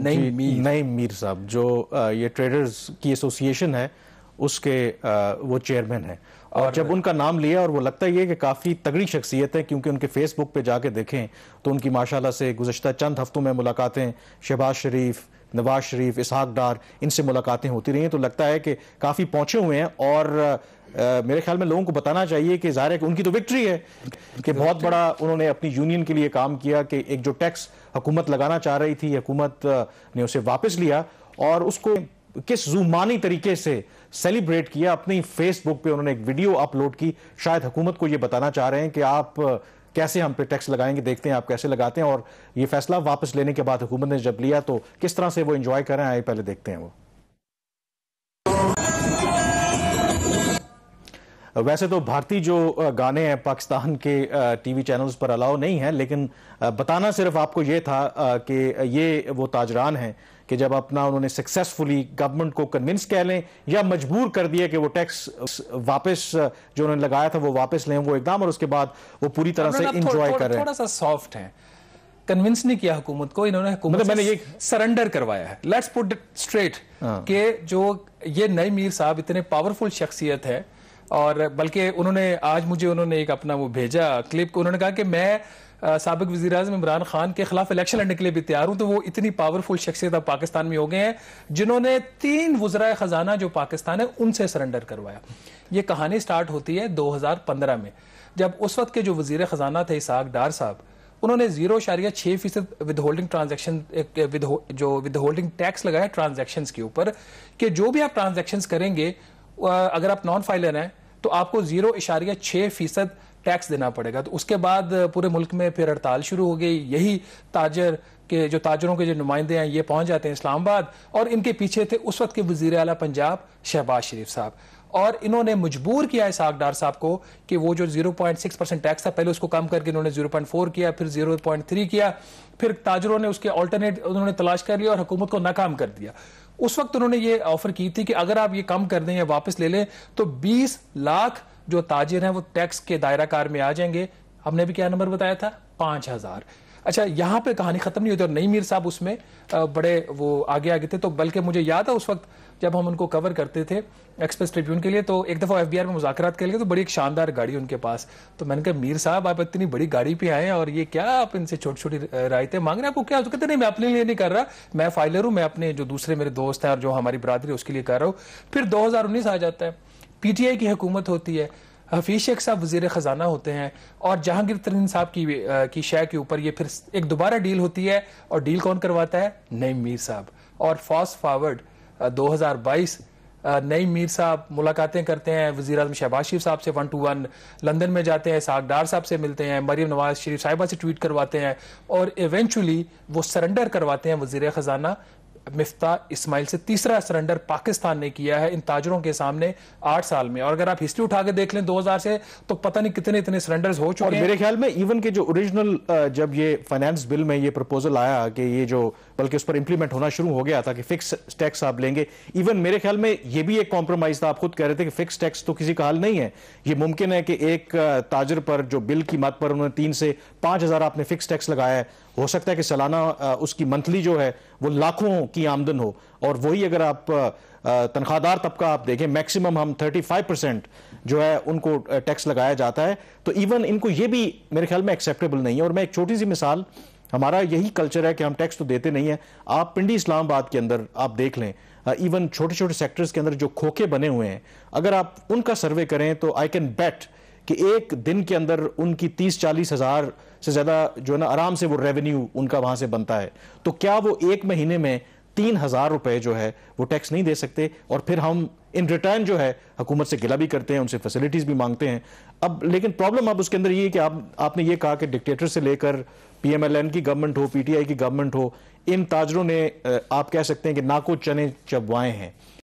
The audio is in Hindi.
नईम मीर साहब जो ये ट्रेडर्स की एसोसिएशन है उसके वो चेयरमैन है। और जब उनका नाम लिया, और वो लगता ही है कि काफ़ी तगड़ी शख्सियत है, क्योंकि उनके फेसबुक पे जाके देखें तो उनकी माशाल्लाह से गुज़श्ता चंद हफ्तों में मुलाकातें शहबाज शरीफ, नवाज शरीफ, इसहाक डार, इनसे मुलाकातें होती रही हैं। तो लगता है कि काफ़ी पहुंचे हुए हैं। और मेरे ख्याल में लोगों को बताना चाहिए कि ज़ाहिर है कि उनकी तो विक्ट्री है कि बहुत बड़ा उन्होंने अपनी यूनियन के लिए काम किया कि एक जो टैक्स हुकूमत लगाना चाह रही थी, हुकूमत ने उसे वापस लिया और उसको किस जुमानी तरीके से सेलिब्रेट किया। अपनी फेसबुक पे उन्होंने एक वीडियो अपलोड की, शायद हुकूमत को ये बताना चाह रहे हैं कि आप कैसे हम पे टैक्स लगाएंगे, देखते हैं आप कैसे लगाते हैं। और ये फैसला वापस लेने के बाद हुकूमत ने जब लिया तो किस तरह से वो एंजॉय कर रहे हैं, आइए पहले देखते हैं। वो वैसे तो भारतीय जो गाने हैं पाकिस्तान के टीवी चैनल्स पर अलाउ नहीं है, लेकिन बताना सिर्फ आपको ये था कि ये वो ताजरान हैं कि जब अपना उन्होंने सक्सेसफुली गवर्नमेंट को कन्विंस कह लें या मजबूर कर दिया कि वो टैक्स वापस जो उन्होंने लगाया था वो वापस लें वो एकदम, और उसके बाद वो पूरी तरह से इंजॉय कर रहे हैं। थोड़ा सा सॉफ्ट है, कन्विंस नहीं किया हुकूमत को, इन्होंने हुकूमत मैंने ये सरेंडर करवाया है। लेट्स पुट इट स्ट्रेट कि जो ये नईम मीर साहब इतने पावरफुल शख्सियत है, और बल्कि उन्होंने एक अपना वो भेजा क्लिप, उन्होंने कहा कि मैं साबिक वज़ीर-ए-आज़म इमरान खान के खिलाफ इलेक्शन लड़ने के लिए भी तैयार हूं। तो वो इतनी पावरफुल शख्सियत अब पाकिस्तान में हो गए हैं जिन्होंने 3 वज़राए खजाना जो पाकिस्तान है उनसे सरेंडर करवाया। ये कहानी स्टार्ट होती है 2015 में, जब उस वक्त के जो वज़ीर खजाना थे इसहाक डार साहब, उन्होंने 0.6% विदहोल्डिंग ट्रांजैक्शन जो विदहोल्डिंग टैक्स लगाया ट्रांजैक्शंस के ऊपर, कि जो भी आप ट्रांजैक्शंस करेंगे अगर आप नॉन फाइलर हैं तो आपको 0.6% टैक्स देना पड़ेगा। तो उसके बाद पूरे मुल्क में फिर हड़ताल शुरू हो गई। यही ताजरों के जो नुमाइंदे हैं ये पहुंच जाते हैं इस्लामाबाद, और इनके पीछे थे उस वक्त के वजीर आला पंजाब शहबाज शरीफ साहब, और इन्होंने मजबूर किया इसहाक डार साहब को कि वो जो 0.6% टैक्स था पहले उसको कम करके इन्होंने 0.4 किया, फिर 0.3 किया, फिर ताजरों ने उसके ऑल्टरनेट उन्होंने तलाश कर लिया और हुकूमत को नाकाम कर दिया। उस वक्त उन्होंने ये ऑफर की थी कि अगर आप ये कम कर दें या वापस ले लें तो 20 लाख जो ताजिर हैं वो टैक्स के दायरा कार में आ जाएंगे। हमने भी क्या नंबर बताया था, 5000। अच्छा, यहाँ पे कहानी खत्म नहीं होती, और नईम मीर साहब उसमें बड़े वो आगे थे। तो बल्कि मुझे याद है उस वक्त जब हम उनको कवर करते थे एक्सप्रेस ट्रिब्यून के लिए, तो एक दफ़ा FBI में मुज़ाकरात के लिए तो बड़ी एक शानदार गाड़ी उनके पास, तो मैंने कहा मीर साहब आप इतनी बड़ी गाड़ी पे आए और ये क्या आप इनसे छोटी छोटी रायतें मांग रहे हैं, आपको क्या? तो कहते नहीं, मैं अपने लिए नहीं कर रहा, मैं फाइलर हूँ, मैं अपने जो दूसरे मेरे दोस्त हैं और जो हमारी बरादरी है उसके लिए कर रहा हूँ। फिर 2019 आ जाता है, PTI की हुकूमत होती है, हफीज शेख साहब वजीर खजाना होते हैं, और जहांगीर तरीन साहब की शय के ऊपर ये फिर एक दोबारा डील होती है, और डील कौन करवाता है? नईम मीर साहब। और फास्ट फॉरवर्ड 2022 नईम मीर साहब मुलाकातें करते हैं वज़ीर आज़म शहबाज शरीफ साहब से 1 to 1, लंदन में जाते हैं, इसहाक डार साहब से मिलते हैं, मरियम नवाज शरीफ साहिबा से ट्वीट करवाते हैं, और इवेंचुअली वो सरेंडर करवाते हैं वज़ीर खजाना मिफ्ता इस्माइल से। तीसरा सरेंडर पाकिस्तान ने किया है इन ताजरों के सामने 8 साल में, और अगर आप हिस्ट्री उठा के देख लें 2000 से तो पता नहीं कितने इतने सरेंडर्स हो चुके हैं। मेरे ख्याल में इवन के जो ओरिजिनल जब ये फाइनेंस बिल में ये प्रपोजल आया कि ये जो बल्कि उस पर इंप्लीमेंट होना शुरू हो गया था कि फिक्स टैक्स आप लेंगे, इवन मेरे ख्याल में ये भी एक कॉम्प्रोमाइज था। आप खुद कह रहे थे कि फिक्स टैक्स तो किसी का हल नहीं है। ये मुमकिन है कि एक ताजर पर जो बिल की मद पर उन्होंने 3 से 5000 आपने फिक्स टैक्स लगाया है, हो सकता है कि सालाना उसकी मंथली जो है वो लाखों की आमदन हो, और वही अगर आप तनख्वाहदार तबका आप देखें, मैक्सिमम हम 35% जो है उनको टैक्स लगाया जाता है। तो इवन इनको ये भी मेरे ख्याल में एक्सेप्टेबल नहीं है। और मैं एक छोटी सी मिसाल, हमारा यही कल्चर है कि हम टैक्स तो देते नहीं है। आप पिंडी इस्लामाबाद के अंदर आप देख लें, इवन छोटे छोटे सेक्टर्स के अंदर जो खोखे बने हुए हैं, अगर आप उनका सर्वे करें तो आई कैन बेट कि एक दिन के अंदर उनकी 30-40 हज़ार से ज़्यादा जो है ना आराम से वो रेवेन्यू उनका वहाँ से बनता है। तो क्या वो एक महीने में 3000 रुपए जो है वो टैक्स नहीं दे सकते? और फिर हम इन रिटर्न जो है हुकूमत से गिला भी करते हैं, उनसे फैसिलिटीज़ भी मांगते हैं। अब लेकिन प्रॉब्लम अब उसके अंदर ये है कि आपने ये कहा कि डिक्टेटर से लेकर PMLN की गवर्नमेंट हो, PTI की गवर्नमेंट हो, इन ताजरों ने आप कह सकते हैं कि नाको चने चबवाए हैं।